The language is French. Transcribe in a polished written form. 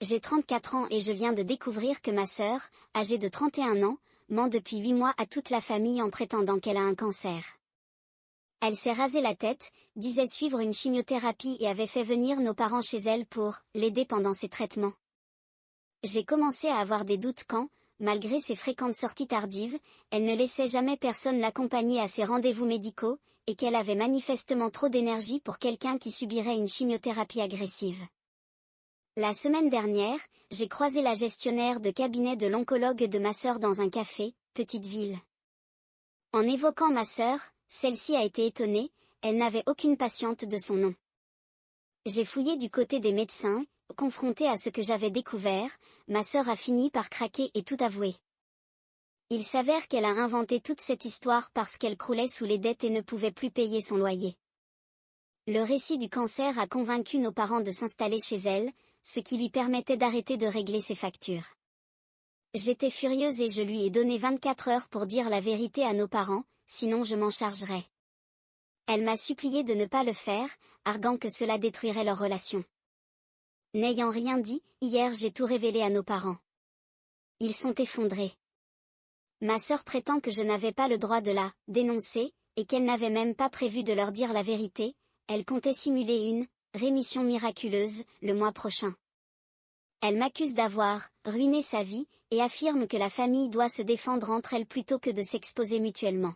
J'ai 34 ans et je viens de découvrir que ma sœur, âgée de 31 ans, ment depuis 8 mois à toute la famille en prétendant qu'elle a un cancer. Elle s'est rasé la tête, disait suivre une chimiothérapie et avait fait venir nos parents chez elle pour l'aider pendant ses traitements. J'ai commencé à avoir des doutes quand, malgré ses fréquentes sorties tardives, elle ne laissait jamais personne l'accompagner à ses rendez-vous médicaux, et qu'elle avait manifestement trop d'énergie pour quelqu'un qui subirait une chimiothérapie agressive. La semaine dernière, j'ai croisé la gestionnaire de cabinet de l'oncologue de ma sœur dans un café, petite ville. En évoquant ma sœur, celle-ci a été étonnée, elle n'avait aucune patiente de son nom. J'ai fouillé du côté des médecins, confrontée à ce que j'avais découvert, ma sœur a fini par craquer et tout avouer. Il s'avère qu'elle a inventé toute cette histoire parce qu'elle croulait sous les dettes et ne pouvait plus payer son loyer. Le récit du cancer a convaincu nos parents de s'installer chez elle, ce qui lui permettait d'arrêter de régler ses factures. J'étais furieuse et je lui ai donné 24 heures pour dire la vérité à nos parents, sinon je m'en chargerais. Elle m'a supplié de ne pas le faire, arguant que cela détruirait leur relation. N'ayant rien dit, hier j'ai tout révélé à nos parents. Ils sont effondrés. Ma sœur prétend que je n'avais pas le droit de la dénoncer, et qu'elle n'avait même pas prévu de leur dire la vérité, elle comptait simuler une rémission miraculeuse le mois prochain. Elle m'accuse d'avoir ruiné sa vie, et affirme que la famille doit se défendre entre elles plutôt que de s'exposer mutuellement.